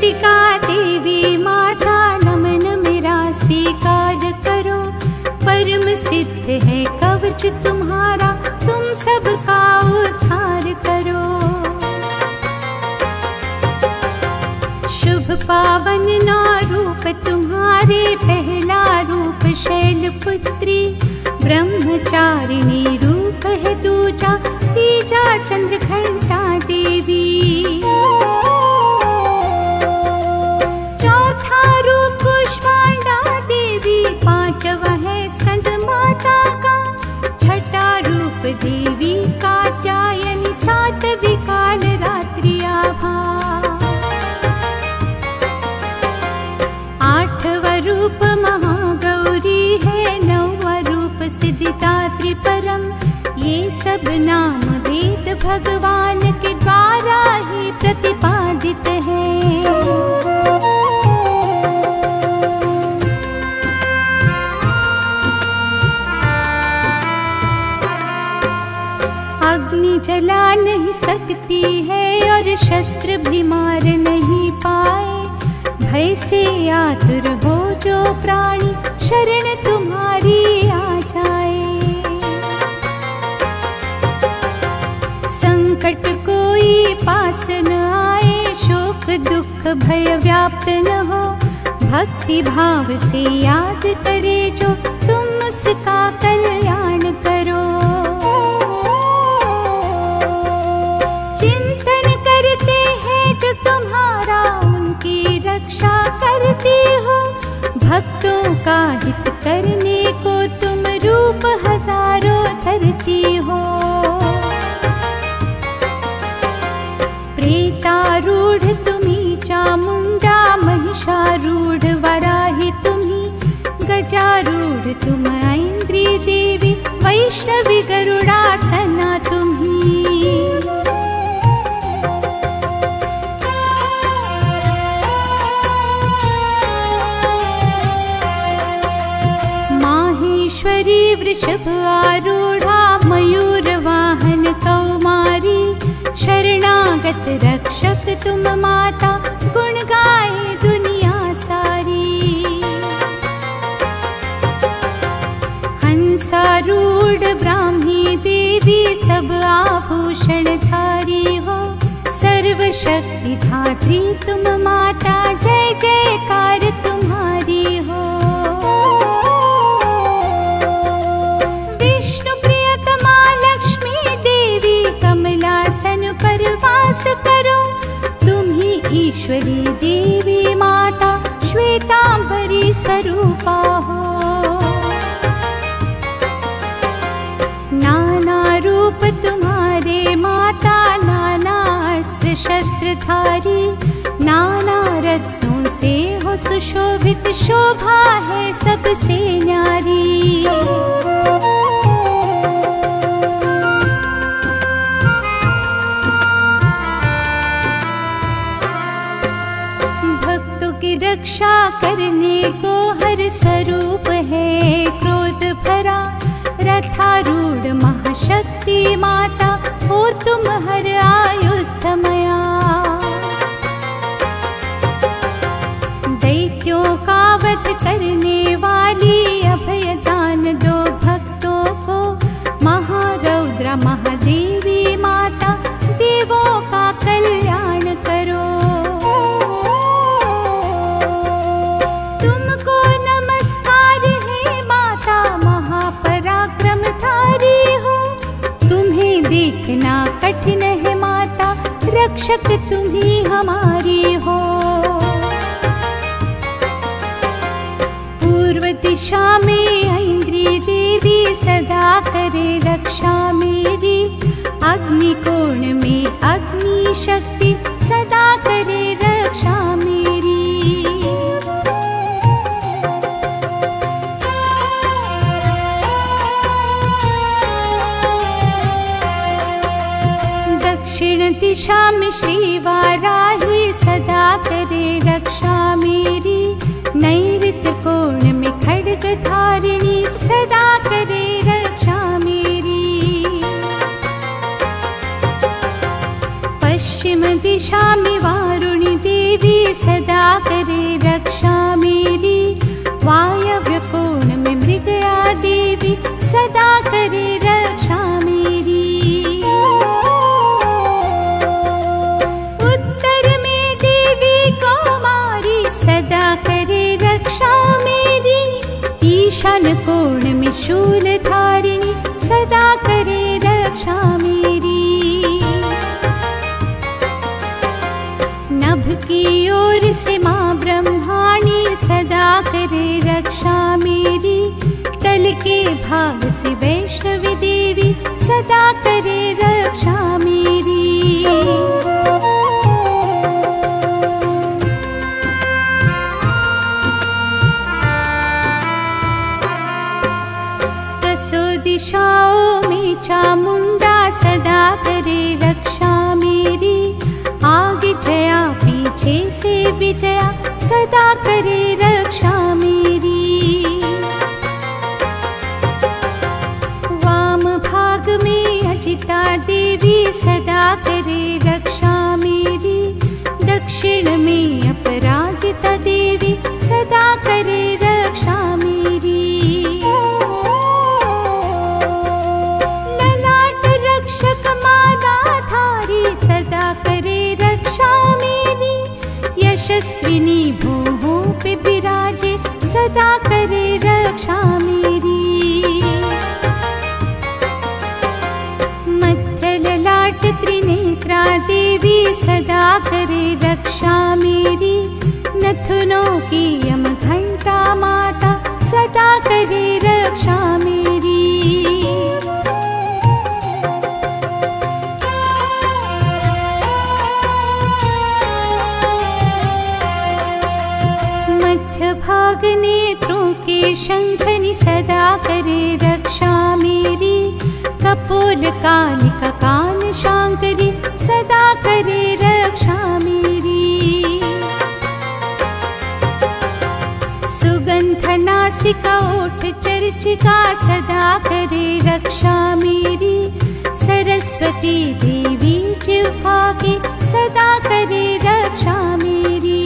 चंडिका देवी माता नमन मेरा स्वीकार करो। परम सिद्ध है कवच तुम्हारा, तुम सबका उद्धार करो। शुभ पावन ना रूप तुम्हारे, पहला रूप शैलपुत्री। ब्रह्मचारिणी रूप है दूजा, तीजा चंद्रघंटा देवी। चौथा रूप कुष्मांडा देवी, पांचवा है स्कंद माता का। छठा रूप देवी कात्यायनी, सातवीं काल रात्रि आभा। आठवां रूप महागौरी है, नौवां रूप सिद्धिदात्री परम। ये सब नाम वेद भगवान के द्वारा ही प्रतिपादित है। अग्नि जला नहीं सकती है और शस्त्र भी मार नहीं पाए। भय से आतुर हो जो प्राणी, शरण तुम्हारी आ जाए। संकट कोई पास न आए, शोक दुख भय व्याप्त न हो। भक्ति भाव से याद करे जो, तुम उसका कल्याण करो। चिंतन करते हैं जो तुम्हारा, उनकी रक्षा करती हो। भक्तों का हित करने को तुम रूप हजारों धरती हो। प्रेतारूढ़ तुम्ही चामुंडा, महिषारूढ़ वराही तुम्ही। गजारूढ़ तुम ऐन्द्री देवी, वैष्णवी गरुड़ासना तुम्ही। माहेश्वरी वृषभ आरूढ़ा, मयूर वाहन कौमारी। शरणागत रक्षक तुम माता, गुण गाए दुनिया सारी। हंसारूढ़ ब्राह्मी देवी, सब आभूषण धारी हो। सर्व शक्ति धात्री तुम माता, जय जयकार तुम्हारी हो। विष्णु प्रियतमा लक्ष्मी देवी, कमलासन पर वास करो। तुम ही ईश्वरी देवी माता, श्वेतांबरी स्वरूपा हो। नाना रूप तुम्हारे माता, नाना अस्त्र शस्त्र धारी। नाना रत्नों से हो सुशोभित, शोभा है सबसे न्यारी। भक्तों की रक्षा करने को हर स्वरूप है क्रोध भरा। रथारूढ़ महाशक्ति माता, हो तुम हर आयुधमया। दैत्यों का वध करने वाली, अभय दान दो भक्तों को। महारौद्र महादेवी माता, देवों का कल्याण करो। तुमको नमस्कार है माता, महापराक्रम धारी हो। तुम्हें देखना कठिन है माता, रक्षक तुम ही हमारी हो। पूर्व दिशा में ऐन्द्री देवी, सदा करे रक्षा मेरी। अग्निकोण में अग्नि शक्ति, सदा करे रक्षा मेरी। दक्षिण दिशा में श्री वाराही, सदा करे रक्षा मेरी। नैऋत्य कोण में खड्ग धारिणी, सदा करे रक्षा मेरी। पश्चिम दिशा में वारुणी देवी, सदा त्रिभुवन कोण में शूल धारिणी सदा करे रक्षा मेरी। नभ की ओर से माँ ब्रह्माणी सदा करे रक्षा मेरी। तल के भाग से वैष्णवी देवी सदा करे रक्षा मेरी। दिशाओं में चामुंडा सदा करे रक्षा मेरी। आगे जया पीछे से विजया सदा करे रक्षा मेरी। वाम भाग में अजिता देवी सदा करे रक्षा मेरी। दक्षिण में अपराजिता देवी सदा करे रक्षा मेरी। सदा करे रक्षा मेरी। यशस्विनी भूमों पे विराजे सदा करे रक्षा मेरी। मध्य ललाट त्रिनेत्रा देवी सदा करे रक्षा मेरी। नथुनों की यम घंटा माता सदा करे रक्षा मेरी। भाग नेत्रों के शंखनी सदा करे रक्षा मेरी। कपोल कालिका कान शांकरी सदा करे रक्षा मेरी। सुगंध नासिका ओठ चर्चिका सदा करे रक्षा मेरी। सरस्वती देवी जिह्वा की सदा करे रक्षा मेरी।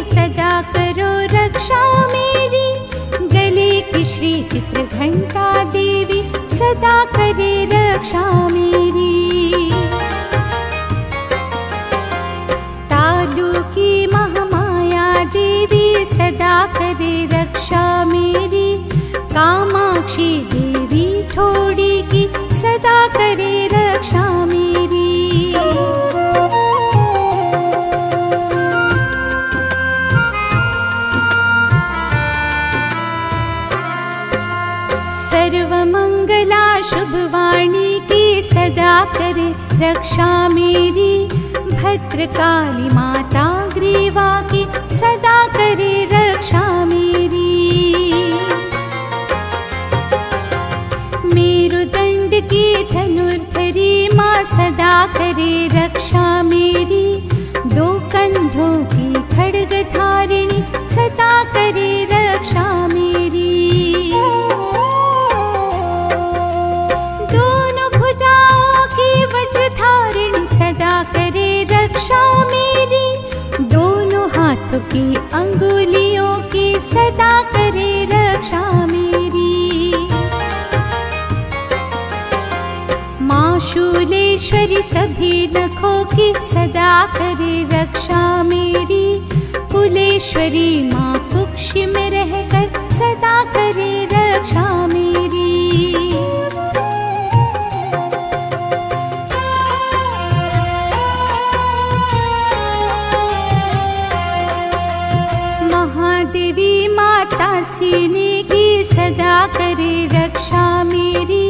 सदा करो रक्षा मेरी। गले की श्री चित्र घंटा देवी सदा करे रक्षा मेरी। तालु की महामाया देवी सदा करे रक्षा मेरी। कामाक्षी देवी ठोड़ी की सदा करे रक्षा मेरी। सर्वमंगला शुभवाणी की सदा करे रक्षा मेरी। भद्रकाली माता ग्रीवा की सदा करे रक्षा मेरी। मेरुदंड की धनुर्धरी माँ सदा करे रक्षा मेरी। दो कंधों की खड्ग धारिणी सदा करे रक्षा मेरी। वज्रधारिणी सदा करे रक्षा मेरी। दोनों हाथों की अंगुलियों की सदा करे रक्षा मेरी। माँ शूलेश्वरी सभी नखों की सदा करे रक्षा मेरी। कुलेश्वरी माँ कुक्षी में रहकर सदा करे रक्षा मेरी। देवी माता सीने की सदा करे रक्षा मेरी।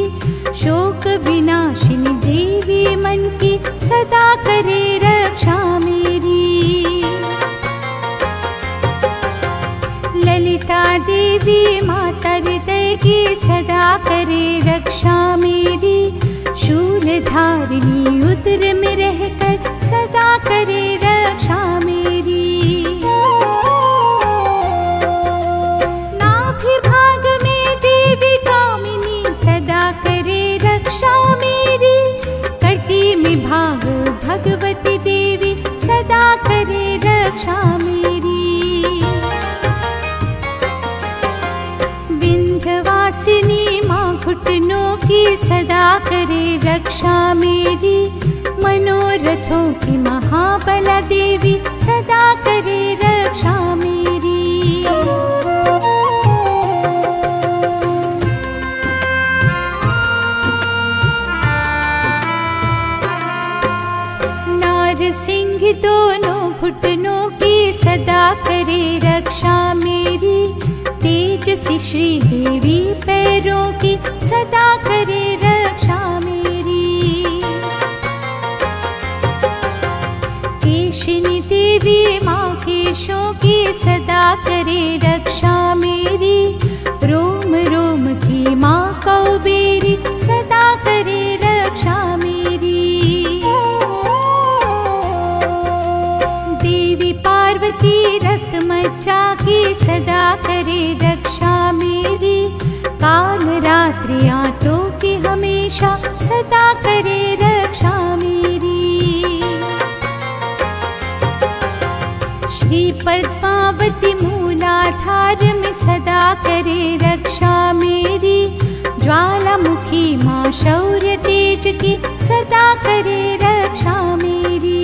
शोक विनाशिनी देवी मन की सदा करे रक्षा मेरी। ललिता देवी माता हृदय की सदा करे रक्षा मेरी। शूलधारिणी उदर में रहकर सदा करे रक्षा मेरी। भाग में देवी कामिनी सदा करे रक्षा मेरी। कटी में भाग भगवती देवी सदा करे रक्षा मेरी। विंध्यवासिनी माँ घुटनों की सदा करे रक्षा मेरी। मनोरथों की महाबला देवी सदा करे रक्षा मेरी। नारसिंह दोनों घुटनों की सदा करे रक्षा मेरी। तेजसी श्री देवी पैरों की सदा करे रक्षा मेरी। केशिनी देवी माँ केशों की सदा करे रक्षा मेरी। रोम रोम की माँ कौबेरी सदा करे रक्षा मेरी। देवी पार्वती रक्त मज्जा की सदा करे रक्षा मेरी। काल रात्रि आंतों की हमेशा सदा करे रक्षा मेरी। श्री पद्मावती मूलाधार में सदा करे रक्षा मेरी। ज्वालामुखी माँ शौर्य तेज की सदा करे रक्षा मेरी।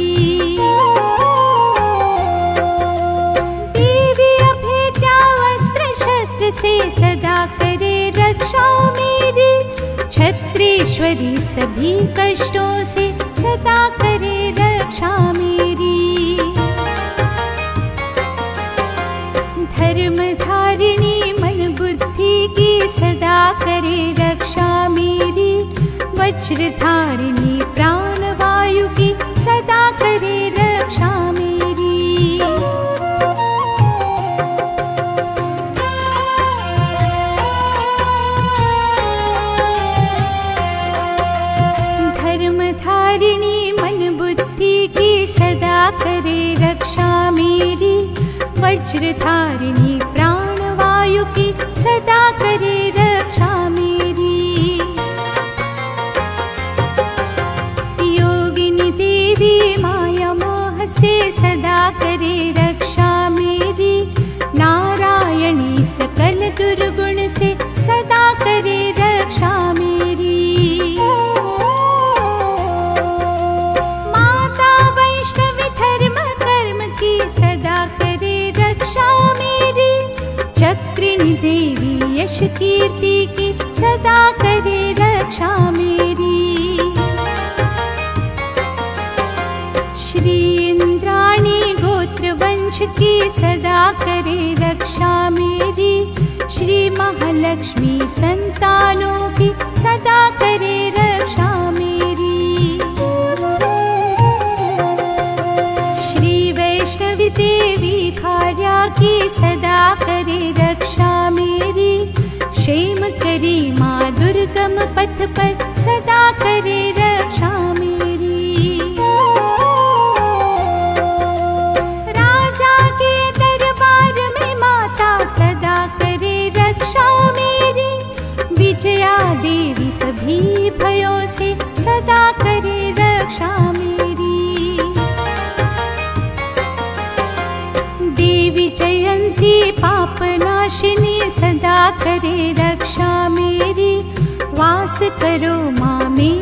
देवी अभेद्या अस्त्र शस्त्र से सदा करे रक्षा मेरी। छत्रेश्वरी सभी कष्टों से सदा करे रक्षा मेरी। धर्मधारिणी मन बुद्धि की सदा करे रक्षा मेरी। वज्रधारिणी प्राण वायु की सदा करे रक्षा मेरी। धर्मधारिणी मन बुद्धि की सदा करे रक्षा मेरी। वज्रधारिणी प्राण वायु की सदा करे रक्षा मेरी। योगिनी देवी माया मोह से सदा करे रक्षा मेरी। नारायणी सकल दुर्गुण से सदा करे रक्षा मेरी। माता वैष्णवी धर्म कर्म की सदा करे रक्षा मेरी। चक्रिणी देवी यश कीर्ति की सदा करे रक्षा मेरी। श्री इंद्राणी गोत्र वंश की सदा करे रक्षा मेरी। श्री महालक्ष्मी संतानों की सदा करे रक्षा मेरी। श्री वैष्णवी देवी भार्या की सदा करे रक्षा मेरी। क्षेम करी माँ दुर्गम पथ पर सदा करे रक्षा मेरी। राजा के दरबार में माता सदा करे रक्षा मेरी। विजया देवी सभी भयों से सदा करे रक्षा मेरी। देवी जयंती पापनाशिनी सदा करे रक्षा मेरी। वास करो माँ मेरी